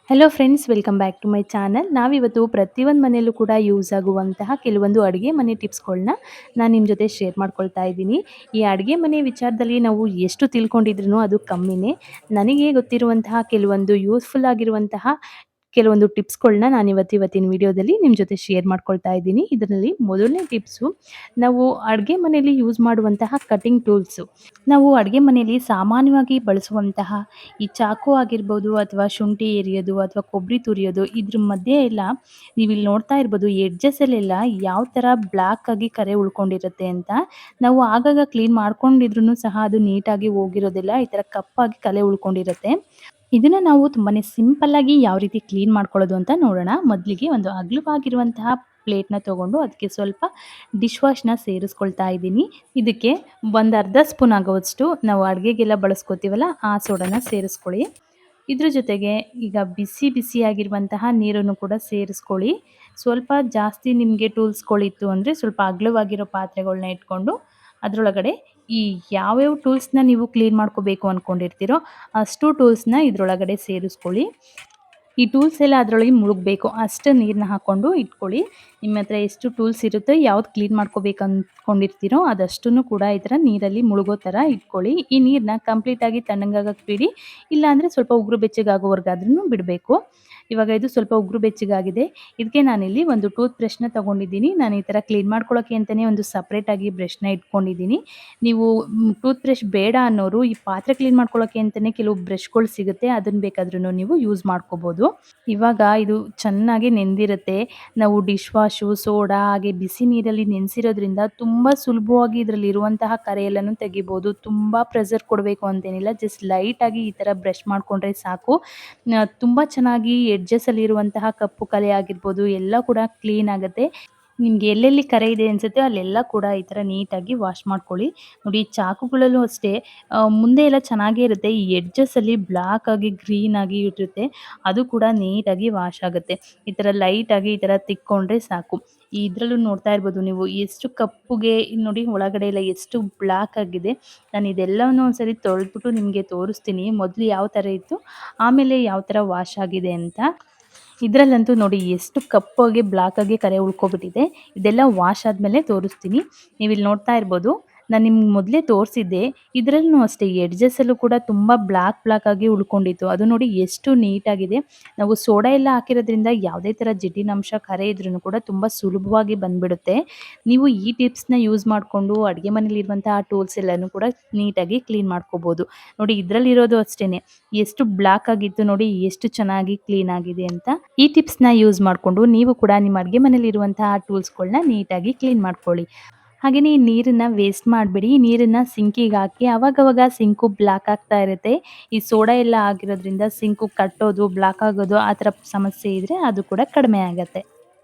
Hello friends, welcome back to my channel. ನಾವಿವತ್ತು ಪ್ರತಿಯೊಂದು ಮನೆಯಲ್ಲೂ ಕೂಡ ಯೂಸ್ ಆಗುವಂತಹ ಕೆಲವೊಂದು ಅಡುಗೆ ಮನೆ ಟಿಪ್ಸ್ಗಳನ್ನ ನಾನು ನಿಮ್ಮ ಜೊತೆ ಶೇರ್ ಮಾಡ್ಕೊಳ್ತಾ ಇದ್ದೀನಿ. ಈ ಅಡುಗೆ ಮನೆ ವಿಚಾರದಲ್ಲಿ ನಾವು ಎಷ್ಟು ತಿಳ್ಕೊಂಡಿದ್ರೂ ಅದು ಕಮ್ಮಿನೇ. ನನಗೆ ಗೊತ್ತಿರುವಂತಹ ಕೆಲವೊಂದು ಯೂಸ್ಫುಲ್ ಆಗಿರುವಂತಹ ಕೆಲವೊಂದು ಟಿಪ್ಸ್ಗಳನ್ನ ನಾನು ಇವತ್ತಿನ ವಿಡಿಯೋದಲ್ಲಿ ನಿಮ್ಮ ಜೊತೆ ಶೇರ್ ಮಾಡ್ಕೊಳ್ತಾ ಇದ್ದೀನಿ. ಇದರಲ್ಲಿ ಮೊದಲನೇ ಟಿಪ್ಸು, ನಾವು ಅಡುಗೆ ಮನೆಯಲ್ಲಿ ಯೂಸ್ ಮಾಡುವಂತಹ ಕಟಿಂಗ್ ಟೂಲ್ಸು. ನಾವು ಅಡುಗೆ ಮನೆಯಲ್ಲಿ ಸಾಮಾನ್ಯವಾಗಿ ಬಳಸುವಂತಹ ಈ ಚಾಕು ಆಗಿರ್ಬೋದು, ಅಥವಾ ಶುಂಠಿ ಎರಿಯೋದು, ಅಥವಾ ಕೊಬ್ಬರಿ ತುರಿಯೋದು, ಇದ್ರ ಮಧ್ಯೆ ಎಲ್ಲ ನೀವಿಲ್ಲಿ ನೋಡ್ತಾ ಇರ್ಬೋದು, ಎಡ್ಜಸ್ಸಲ್ಲೆಲ್ಲ ಯಾವ ಥರ ಬ್ಲ್ಯಾಕ್ ಆಗಿ ಕರೆ ಉಳ್ಕೊಂಡಿರುತ್ತೆ ಅಂತ. ನಾವು ಆಗಾಗ ಕ್ಲೀನ್ ಮಾಡ್ಕೊಂಡಿದ್ರೂ ಸಹ ಅದು ನೀಟಾಗಿ ಹೋಗಿರೋದಿಲ್ಲ. ಈ ಥರ ಕಪ್ಪಾಗಿ ಕಲೆ ಉಳ್ಕೊಂಡಿರುತ್ತೆ. ಇದನ್ನ ನಾವು ತುಂಬಾನೇ ಸಿಂಪಲ್ ಆಗಿ ಯಾವ ರೀತಿ ಕ್ಲೀನ್ ಮಾಡ್ಕೊಳ್ಳೋದು ಅಂತ ನೋಡೋಣ. ಮೊದಲಿಗೆ ಒಂದು ಅಗಲವಾಗಿರುವಂತಹ ಪ್ಲೇಟ್‌ನ ತಗೊಂಡು ಅದಕ್ಕೆ ಸ್ವಲ್ಪ ಡಿಶ್ ವಾಶ್‌ನ ಸೇರಿಸ್ಕೊಳ್ತಾ ಇದ್ದೀನಿ. ಇದಕ್ಕೆ ಒಂದು ಅರ್ಧ ಸ್ಪೂನ್ ಆಗುವಷ್ಟು ನಾವು ಅಡುಗೆಗೆಲ್ಲ ಬಳಸ್ಕೊತೀವಲ್ಲ ಆ ಸೋಡಾನ ಸೇರಿಸ್ಕೊಳ್ಳಿ. ಇದ್ರ ಜೊತೆಗೆ ಈಗ ಬಿಸಿಯಾಗಿರುವಂತಹ ನೀರನ್ನು ಕೂಡ ಸೇರಿಸ್ಕೊಳ್ಳಿ. ಸ್ವಲ್ಪ ಜಾಸ್ತಿ ನಿಮಗೆ ಟೂಲ್ಸ್‌ಗಳಿತ್ತು ಅಂದರೆ ಸ್ವಲ್ಪ ಅಗಲವಾಗಿರೋ ಪಾತ್ರೆಗಳನ್ನ ಇಟ್ಕೊಂಡು ಅದರೊಳಗಡೆ ಈ ಯಾವ್ಯಾವ ಟೂಲ್ಸ್‌ನ ನೀವು ಕ್ಲೀನ್ ಮಾಡ್ಕೋಬೇಕು ಅಂದ್ಕೊಂಡಿರ್ತೀರೋ ಅಷ್ಟು ಟೂಲ್ಸ್‌ನ ಇದರೊಳಗಡೆ ಸೇರಿಸ್ಕೊಳ್ಳಿ. ಈ ಟೂಲ್ಸ್ ಎಲ್ಲ ಅದರೊಳಗೆ ಮುಳುಗಬೇಕು ಅಷ್ಟು ನೀರನ್ನ ಹಾಕ್ಕೊಂಡು ಇಟ್ಕೊಳ್ಳಿ. ನಿಮ್ಮ ಹತ್ರ ಎಷ್ಟು ಟೂಲ್ಸ್ ಇರುತ್ತೋ, ಯಾವ್ದು ಕ್ಲೀನ್ ಮಾಡ್ಕೋಬೇಕು ಅಂದ್ಕೊಂಡಿರ್ತೀರೋ ಅದಷ್ಟನ್ನು ಕೂಡ ಈ ಥರ ನೀರಲ್ಲಿ ಮುಳುಗೋ ಥರ ಇಟ್ಕೊಳ್ಳಿ. ಈ ನೀರನ್ನ ಕಂಪ್ಲೀಟಾಗಿ ತಣ್ಣಗಾಗಕ್ಕೆ ಬಿಡಿ. ಇಲ್ಲಾಂದರೆ ಸ್ವಲ್ಪ ಉಗುರು ಬೆಚ್ಚಗಾಗೋವರೆಗಾದ್ರೂ ಬಿಡಬೇಕು. ಇವಾಗ ಇದು ಸ್ವಲ್ಪ ಉಗುರು ಬೆಚ್ಚಗಾಗಿದೆ. ಇದಕ್ಕೆ ನಾನಿಲ್ಲಿ ಒಂದು ಟೂತ್ ಬ್ರಷ್‌ನ ತೊಗೊಂಡಿದ್ದೀನಿ. ನಾನು ಈ ಥರ ಕ್ಲೀನ್ ಮಾಡ್ಕೊಳ್ಳೋಕ್ಕೆ ಅಂತಲೇ ಒಂದು ಸಪ್ರೇಟಾಗಿ ಬ್ರಷ್‌ನ ಇಟ್ಕೊಂಡಿದ್ದೀನಿ. ನೀವು ಟೂತ್ ಬ್ರಷ್ ಬೇಡ ಅನ್ನೋರು ಈ ಪಾತ್ರೆ ಕ್ಲೀನ್ ಮಾಡ್ಕೊಳ್ಳೋಕ್ಕೆ ಅಂತಲೇ ಕೆಲವು ಬ್ರಷ್‌ಗಳು ಸಿಗುತ್ತೆ, ಅದನ್ನು ಬೇಕಾದ್ರೂ ನೀವು ಯೂಸ್ ಮಾಡ್ಕೋಬೋದು. ಇವಾಗ ಇದು ಚೆನ್ನಾಗಿ ನೆಂದಿರುತ್ತೆ. ನಾವು ಡಿಶ್ ವಾಶು, ಸೋಡಾ ಹಾಗೆ ಬಿಸಿ ನೀರಲ್ಲಿ ನೆನೆಸಿರೋದ್ರಿಂದ ತುಂಬ ಸುಲಭವಾಗಿ ಇದರಲ್ಲಿ ಇರುವಂತಹ ಕರೆ ಎಲ್ಲನೂ ತೆಗಿಬೋದು. ತುಂಬ ಪ್ರೆಷರ್ ಕೊಡಬೇಕು ಅಂತೇನಿಲ್ಲ, ಜಸ್ಟ್ ಲೈಟಾಗಿ ಈ ಥರ ಬ್ರಷ್ ಮಾಡಿಕೊಂಡ್ರೆ ಸಾಕು. ತುಂಬ ಚೆನ್ನಾಗಿ ಎಡ್ಜಸ್ಸಲ್ಲಿರುವಂತಹ ಕಪ್ಪು ಕಲೆ ಆಗಿರ್ಬೋದು ಎಲ್ಲ ಕೂಡ ಕ್ಲೀನ್ ಆಗುತ್ತೆ. ನಿಮ್ಗೆ ಎಲ್ಲೆಲ್ಲಿ ಕರೆ ಇದೆ ಅನ್ಸುತ್ತೆ ಅಲ್ಲೆಲ್ಲ ಕೂಡ ಈ ಥರ ನೀಟಾಗಿ ವಾಶ್ ಮಾಡ್ಕೊಳ್ಳಿ. ನೋಡಿ, ಚಾಕುಗಳಲ್ಲೂ ಅಷ್ಟೇ ಮುಂದೆ ಎಲ್ಲ ಚೆನ್ನಾಗೇ ಇರುತ್ತೆ, ಈ ಎಡ್ಜಸ್ಸಲ್ಲಿ ಬ್ಲ್ಯಾಕ್ ಆಗಿ ಗ್ರೀನ್ ಆಗಿ ಇರುತ್ತೆ, ಅದು ಕೂಡ ನೀಟಾಗಿ ವಾಶ್ ಆಗುತ್ತೆ. ಈ ಥರ ಲೈಟಾಗಿ ಈ ಥರ ತಿಕ್ಕೊಂಡ್ರೆ ಸಾಕು. ಇದರಲ್ಲೂ ನೋಡ್ತಾ ಇರ್ಬೋದು ನೀವು ಎಷ್ಟು ಕಪ್ಪುಗೆ ನೋಡಿ, ಒಳಗಡೆ ಎಲ್ಲ ಎಷ್ಟು ಬ್ಲ್ಯಾಕ್ ಆಗಿದೆ. ನಾನು ಇದೆಲ್ಲವನ್ನು ಒಂದ್ಸರಿ ತೊಳೆದ್ಬಿಟ್ಟು ನಿಮಗೆ ತೋರಿಸ್ತೀನಿ, ಮೊದಲು ಯಾವ ಥರ ಇತ್ತು ಆಮೇಲೆ ಯಾವ ಥರ ವಾಶ್ ಆಗಿದೆ ಅಂತ. ಇದರಲ್ಲಂತೂ ನೋಡಿ ಎಷ್ಟು ಕಪ್ಪಾಗಿ ಬ್ಲ್ಯಾಕ್ ಆಗಿ ಕರೆ ಉಳ್ಕೊಬಿಟ್ಟಿದೆ. ಇದೆಲ್ಲ ವಾಶ್ ಆದಮೇಲೆ ತೋರಿಸ್ತೀನಿ. ನೀವಿಲ್ಲಿ ನೋಡ್ತಾ ಇರ್ಬೋದು, ನಾನು ನಿಮ್ಗೆ ಮೊದಲೇ ತೋರಿಸಿದ್ದೆ. ಇದರಲ್ಲೂ ಅಷ್ಟೇ ಎಡ್ಜಸ್ಸಲ್ಲೂ ಕೂಡ ತುಂಬ ಬ್ಲ್ಯಾಕ್ ಆಗಿ ಉಳ್ಕೊಂಡಿತ್ತು. ಅದು ನೋಡಿ ಎಷ್ಟು ನೀಟಾಗಿದೆ. ನಾವು ಸೋಡಾ ಎಲ್ಲ ಹಾಕಿರೋದ್ರಿಂದ ಯಾವುದೇ ಥರ ಜಿಡ್ಡಿನಂಶ ಕರೆ ಇದ್ರೂ ಕೂಡ ತುಂಬ ಸುಲಭವಾಗಿ ಬಂದ್ಬಿಡುತ್ತೆ. ನೀವು ಈ ಟಿಪ್ಸ್‌ನ ಯೂಸ್ ಮಾಡಿಕೊಂಡು ಅಡುಗೆ ಮನೇಲಿರುವಂತಹ ಟೂಲ್ಸ್ ಎಲ್ಲನೂ ಕೂಡ ನೀಟಾಗಿ ಕ್ಲೀನ್ ಮಾಡ್ಕೋಬೋದು. ನೋಡಿ, ಇದರಲ್ಲಿರೋದು ಅಷ್ಟೇ ಎಷ್ಟು ಬ್ಲ್ಯಾಕ್ ಆಗಿತ್ತು ನೋಡಿ, ಎಷ್ಟು ಚೆನ್ನಾಗಿ ಕ್ಲೀನ್ ಆಗಿದೆ ಅಂತ. ಈ ಟಿಪ್ಸ್‌ನ ಯೂಸ್ ಮಾಡಿಕೊಂಡು ನೀವು ಕೂಡ ನಿಮ್ಮ ಅಡುಗೆ ಮನೇಲಿರುವಂತಹ ಟೂಲ್ಸ್‌ಗಳನ್ನ ನೀಟಾಗಿ ಕ್ಲೀನ್ ಮಾಡ್ಕೊಳ್ಳಿ. ಹಾಗೆಯೇ ಈ ನೀರನ್ನು ವೇಸ್ಟ್ ಮಾಡಬೇಡಿ. ಈ ನೀರನ್ನು ಸಿಂಕಿಗೆ ಹಾಕಿ ಅವಾಗವಾಗ ಸಿಂಕು ಬ್ಲ್ಯಾಕ್ ಆಗ್ತಾ ಇರುತ್ತೆ. ಈ ಸೋಡಾ ಎಲ್ಲ ಆಗಿರೋದ್ರಿಂದ ಸಿಂಕು ಕಟ್ಟೋದು, ಬ್ಲ್ಯಾಕ್ ಆಗೋದು ಆ ಥರ ಸಮಸ್ಯೆ ಇದ್ದರೆ ಅದು ಕೂಡ ಕಡಿಮೆ ಆಗುತ್ತೆ.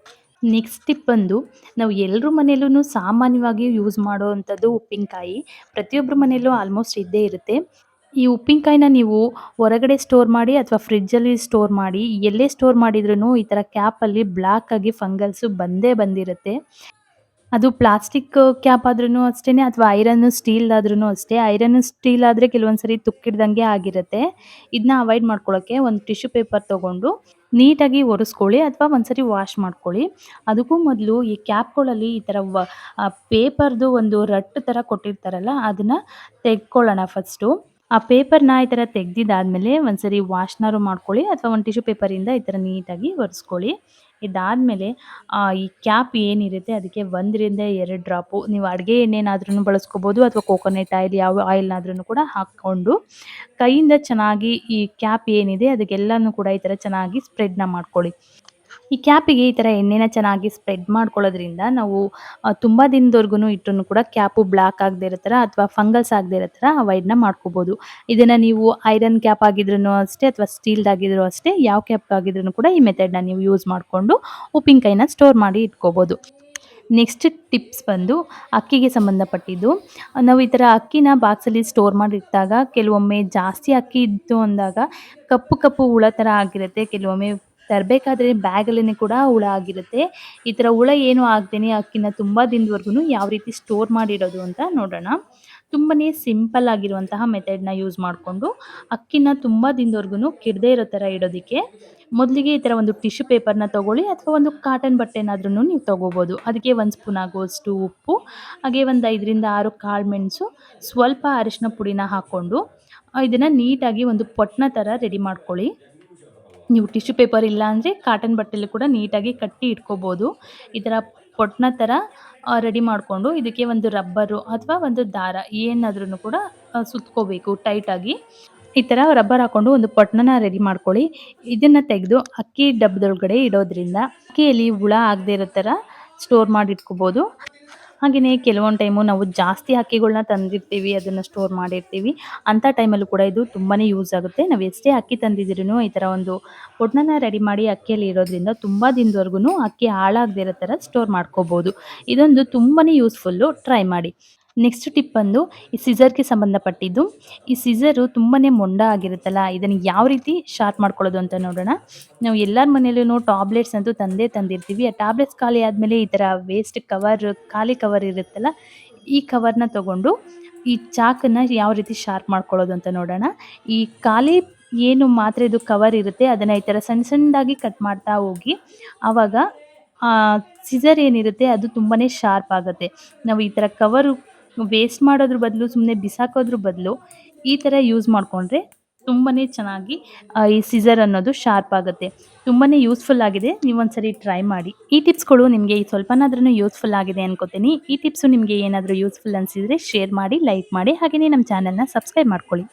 ನೆಕ್ಸ್ಟ್ ಟಿಪ್ ಬಂದು, ನಾವು ಎಲ್ಲರ ಮನೆಯಲ್ಲೂ ಸಾಮಾನ್ಯವಾಗಿ ಯೂಸ್ ಮಾಡುವಂಥದ್ದು ಉಪ್ಪಿನಕಾಯಿ. ಪ್ರತಿಯೊಬ್ಬರ ಮನೆಯಲ್ಲೂ ಆಲ್ಮೋಸ್ಟ್ ಇದ್ದೇ ಇರುತ್ತೆ. ಈ ಉಪ್ಪಿನಕಾಯಿನ ನೀವು ಹೊರಗಡೆ ಸ್ಟೋರ್ ಮಾಡಿ ಅಥವಾ ಫ್ರಿಡ್ಜಲ್ಲಿ ಸ್ಟೋರ್ ಮಾಡಿ, ಎಲ್ಲೇ ಸ್ಟೋರ್ ಮಾಡಿದ್ರೂ ಈ ಥರ ಕ್ಯಾಪಲ್ಲಿ ಬ್ಲ್ಯಾಕ್ ಆಗಿ ಫಂಗಲ್ಸು ಬಂದೇ ಬಂದಿರುತ್ತೆ. ಅದು ಪ್ಲಾಸ್ಟಿಕ್ ಕ್ಯಾಪ್ ಆದ್ರೂ ಅಷ್ಟೇ, ಅಥವಾ ಐರನ್ ಸ್ಟೀಲ್ದಾದ್ರೂ ಅಷ್ಟೇ. ಐರನ್ ಸ್ಟೀಲ್ ಆದರೆ ಕೆಲವೊಂದು ಸರಿ ತುಕ್ಕಿಡ್ದಂಗೆ ಆಗಿರುತ್ತೆ. ಇದನ್ನ ಅವಾಯ್ಡ್ ಮಾಡ್ಕೊಳ್ಳೋಕ್ಕೆ ಒಂದು ಟಿಶ್ಯೂ ಪೇಪರ್ ತೊಗೊಂಡು ನೀಟಾಗಿ ಒರೆಸ್ಕೊಳ್ಳಿ, ಅಥವಾ ಒಂದ್ಸರಿ ವಾಶ್ ಮಾಡ್ಕೊಳ್ಳಿ. ಅದಕ್ಕೂ ಮೊದಲು ಈ ಕ್ಯಾಪ್ಗಳಲ್ಲಿ ಈ ಥರ ಪೇಪರ್ದು ಒಂದು ರಟ್ಟು ಥರ ಕೊಟ್ಟಿರ್ತಾರಲ್ಲ, ಅದನ್ನು ತೆಗ್ಕೊಳ್ಳೋಣ ಫಸ್ಟು. ಆ ಪೇಪರ್ನ ಈ ಥರ ತೆಗ್ದಿದ್ದಾದಮೇಲೆ ಒಂದ್ಸರಿ ವಾಶ್ನಾರು ಮಾಡ್ಕೊಳ್ಳಿ, ಅಥವಾ ಒಂದು ಟಿಶ್ಯೂ ಪೇಪರಿಂದ ಈ ಥರ ನೀಟಾಗಿ ಒರೆಸ್ಕೊಳ್ಳಿ. ಇದಾದಮೇಲೆ ಈ ಕ್ಯಾಪ್ ಏನಿರುತ್ತೆ ಅದಕ್ಕೆ 1ರಿಂದ 2 ಡ್ರಾಪು ನೀವು ಅಡುಗೆ ಎಣ್ಣೆನಾದ್ರೂ ಬಳಸ್ಕೋಬೋದು, ಅಥವಾ ಕೋಕೋನಟ್ ಆಯಿಲ್ ಯಾವ ಆಯಿಲ್ನಾದ್ರೂ ಕೂಡ ಹಾಕ್ಕೊಂಡು ಕೈಯಿಂದ ಚೆನ್ನಾಗಿ ಈ ಕ್ಯಾಪ್ ಏನಿದೆ ಅದಕ್ಕೆಲ್ಲನೂ ಕೂಡ ಈ ಥರ ಚೆನ್ನಾಗಿ ಸ್ಪ್ರೆಡ್ನ ಮಾಡ್ಕೊಳ್ಳಿ. ಈ ಕ್ಯಾಪಿಗೆ ಈ ಥರ ಎಣ್ಣೆನ ಚೆನ್ನಾಗಿ ಸ್ಪ್ರೆಡ್ ಮಾಡ್ಕೊಳ್ಳೋದ್ರಿಂದ ನಾವು ತುಂಬ ದಿನದವರೆಗೂ ಇಟ್ಟರೂ ಕೂಡ ಕ್ಯಾಪು ಬ್ಲ್ಯಾಕ್ ಆಗದೆ ಇರೋ ಥರ, ಅಥವಾ ಫಂಗಲ್ಸ್ ಆಗದೆ ಇರೋ ಥರ ಅವಾಯ್ಡ್ನ ಮಾಡ್ಕೋಬೋದು. ಇದನ್ನು ನೀವು ಐರನ್ ಕ್ಯಾಪ್ ಆಗಿದ್ರೂ ಅಷ್ಟೇ, ಅಥವಾ ಸ್ಟೀಲ್ದಾಗಿದ್ರೂ ಅಷ್ಟೇ, ಯಾವ ಕ್ಯಾಪ್ ಆಗಿದ್ರೂ ಕೂಡ ಈ ಮೆಥಡ್ನ ನೀವು ಯೂಸ್ ಮಾಡಿಕೊಂಡು ಉಪ್ಪಿನಕಾಯಿನ ಸ್ಟೋರ್ ಮಾಡಿ ಇಟ್ಕೋಬೋದು. ನೆಕ್ಸ್ಟ್ ಟಿಪ್ಸ್ ಬಂದು ಅಕ್ಕಿಗೆ ಸಂಬಂಧಪಟ್ಟಿದ್ದು. ನಾವು ಈ ಥರ ಅಕ್ಕಿನ ಬಾಕ್ಸಲ್ಲಿ ಸ್ಟೋರ್ ಮಾಡಿಟ್ಟಾಗ ಕೆಲವೊಮ್ಮೆ ಜಾಸ್ತಿ ಅಕ್ಕಿ ಇತ್ತು ಅಂದಾಗ ಕಪ್ಪು ಹುಳ ಥರ ಆಗಿರುತ್ತೆ. ಕೆಲವೊಮ್ಮೆ ತರಬೇಕಾದ್ರೆ ಬ್ಯಾಗಲ್ಲೇ ಕೂಡ ಹುಳ ಆಗಿರುತ್ತೆ. ಈ ಥರ ಹುಳ ಏನೂ ಆಗ್ದೇನೆ ಅಕ್ಕಿನ ತುಂಬ ದಿನದವರೆಗೂ ಯಾವ ರೀತಿ ಸ್ಟೋರ್ ಮಾಡಿಡೋದು ಅಂತ ನೋಡೋಣ. ತುಂಬನೇ ಸಿಂಪಲ್ ಆಗಿರುವಂತಹ ಮೆಥಡ್‌ನ ಯೂಸ್ ಮಾಡಿಕೊಂಡು ಅಕ್ಕಿನ ತುಂಬಾ ದಿನದವರೆಗೂ ಕೆಡದೇ ಇರೋ ಥರ ಇಡೋದಕ್ಕೆ ಮೊದಲಿಗೆ ಈ ಥರ ಒಂದು ಟಿಶ್ಯೂ ಪೇಪರ್‌ನ ತಗೊಳ್ಳಿ ಅಥವಾ ಒಂದು ಕಾಟನ್ ಬಟ್ಟೆನಾದ್ರೂನು ನೀವು ತಗೋಬೋದು. ಅದಕ್ಕೆ 1 ಸ್ಪೂನ್ ಆಗುವಷ್ಟು ಉಪ್ಪು, ಹಾಗೆ ಒಂದು 5ರಿಂದ 6 ಕಾಳುಮೆಣಸು, ಸ್ವಲ್ಪ ಅರಿಶಿನ ಪುಡಿನ ಹಾಕ್ಕೊಂಡು ಇದನ್ನ ನೀಟಾಗಿ ಒಂದು ಪೊಟ್ನ ಥರ ರೆಡಿ ಮಾಡ್ಕೊಳ್ಳಿ. ನೀವು ಟಿಶ್ಯೂ ಪೇಪರ್ ಇಲ್ಲ ಅಂದರೆ ಕಾಟನ್ ಬಟ್ಟೆಲಿ ಕೂಡ ನೀಟಾಗಿ ಕಟ್ಟಿ ಇಟ್ಕೋಬೋದು. ಈ ಥರ ಪೊಟ್ನ ಥರ ರೆಡಿ ಮಾಡಿಕೊಂಡು ಇದಕ್ಕೆ ಒಂದು ರಬ್ಬರು ಅಥವಾ ಒಂದು ದಾರ ಏನಾದ್ರೂ ಕೂಡ ಸುತ್ಕೋಬೇಕು ಟೈಟಾಗಿ. ಈ ಥರ ರಬ್ಬರ್ ಹಾಕ್ಕೊಂಡು ಒಂದು ಪೊಟ್ನನ ರೆಡಿ ಮಾಡ್ಕೊಳ್ಳಿ. ಇದನ್ನು ತೆಗೆದು ಅಕ್ಕಿ ಡಬ್ಬದೊಳಗಡೆ ಇಡೋದ್ರಿಂದ ಅಕ್ಕಿಯಲ್ಲಿ ಹುಳ ಆಗದೆ ಇರೋ ಥರ ಸ್ಟೋರ್ ಮಾಡಿ ಇಟ್ಕೋಬೋದು. ಹಾಗೆಯೇ ಕೆಲವೊಂದು ಟೈಮು ನಾವು ಜಾಸ್ತಿ ಅಕ್ಕಿಗಳನ್ನ ತಂದಿರ್ತೀವಿ, ಅದನ್ನು ಸ್ಟೋರ್ ಮಾಡಿರ್ತೀವಿ. ಅಂಥ ಟೈಮಲ್ಲೂ ಕೂಡ ಇದು ತುಂಬಾ ಯೂಸ್ ಆಗುತ್ತೆ. ನಾವು ಎಷ್ಟೇ ಅಕ್ಕಿ ತಂದಿದ್ರೂ ಈ ಥರ ಒಂದು ಪೊಟ್ನನ ರೆಡಿ ಮಾಡಿ ಅಕ್ಕಿಯಲ್ಲಿ ಇಡೋದ್ರಿಂದ ತುಂಬ ದಿನದವರೆಗೂ ಅಕ್ಕಿ ಹಾಳಾಗದೇ ಇರೋ ಥರ ಸ್ಟೋರ್ ಮಾಡ್ಕೋಬೋದು. ಇದೊಂದು ತುಂಬಾ ಯೂಸ್‌ಫುಲ್ಲು, ಟ್ರೈ ಮಾಡಿ. ನೆಕ್ಸ್ಟ್ ಟಿಪ್ ಬಂದು ಈ ಸಿಸರ್‌ಗೆ ಸಂಬಂಧಪಟ್ಟಿದ್ದು. ಈ ಸಿಸರು ತುಂಬಾ ಮೊಂಡ ಆಗಿರುತ್ತಲ್ಲ, ಇದನ್ನು ಯಾವ ರೀತಿ ಶಾರ್ಪ್ ಮಾಡ್ಕೊಳ್ಳೋದು ಅಂತ ನೋಡೋಣ. ನಾವು ಎಲ್ಲರ ಮನೆಯಲ್ಲೂ ಟಾಬ್ಲೆಟ್ಸ್ ಅಂತೂ ತಂದೇ ತಂದಿರ್ತೀವಿ. ಆ ಟ್ಯಾಬ್ಲೆಟ್ಸ್ ಖಾಲಿ ಆದಮೇಲೆ ಈ ಥರ ವೇಸ್ಟ್ ಕವರ್, ಖಾಲಿ ಕವರ್ ಇರುತ್ತಲ್ಲ, ಈ ಕವರ್‌ನ ತಗೊಂಡು ಈ ಚಾಕನ್ನು ಯಾವ ರೀತಿ ಶಾರ್ಪ್ ಮಾಡ್ಕೊಳ್ಳೋದು ಅಂತ ನೋಡೋಣ. ಈ ಖಾಲಿ ಏನು ಮಾತ್ರೆದು ಕವರ್ ಇರುತ್ತೆ ಅದನ್ನು ಈ ಥರ ಸಣ್ಣ ಸಣ್ಣದಾಗಿ ಕಟ್ ಮಾಡ್ತಾ ಹೋಗಿ, ಆವಾಗ ಸಿಸರ್ ಏನಿರುತ್ತೆ ಅದು ತುಂಬಾ ಶಾರ್ಪ್ ಆಗುತ್ತೆ. ನಾವು ಈ ಥರ ಕವರು ವೇಸ್ಟ್ ಮಾಡೋದ್ರ ಬದಲು, ಸುಮ್ಮನೆ ಬಿಸಾಕೋದ್ರ ಬದಲು ಈ ಥರ ಯೂಸ್ ಮಾಡಿಕೊಂಡ್ರೆ ತುಂಬಾ ಚೆನ್ನಾಗಿ ಈ ಸಿಸರ್ ಅನ್ನೋದು ಶಾರ್ಪ್ ಆಗುತ್ತೆ. ತುಂಬಾ ಯೂಸ್‌ಫುಲ್ ಆಗಿದೆ. ನೀವೊಂದ್ಸರಿ ಟ್ರೈ ಮಾಡಿ. ಈ ಟಿಪ್ಸ್‌ಗಳು ನಿಮಗೆ ಸ್ವಲ್ಪನಾದ್ರೂ ಯೂಸ್‌ಫುಲ್ ಆಗಿದೆ ಅನ್ಕೋತೀನಿ. ಈ ಟಿಪ್ಸು ನಿಮಗೆ ಏನಾದರೂ ಯೂಸ್‌ಫುಲ್ ಅನಿಸಿದರೆ ಶೇರ್ ಮಾಡಿ, ಲೈಕ್ ಮಾಡಿ, ಹಾಗೆಯೇ ನಮ್ಮ ಚಾನಲ್‌ನ ಸಬ್ಸ್ಕ್ರೈಬ್ ಮಾಡ್ಕೊಳ್ಳಿ.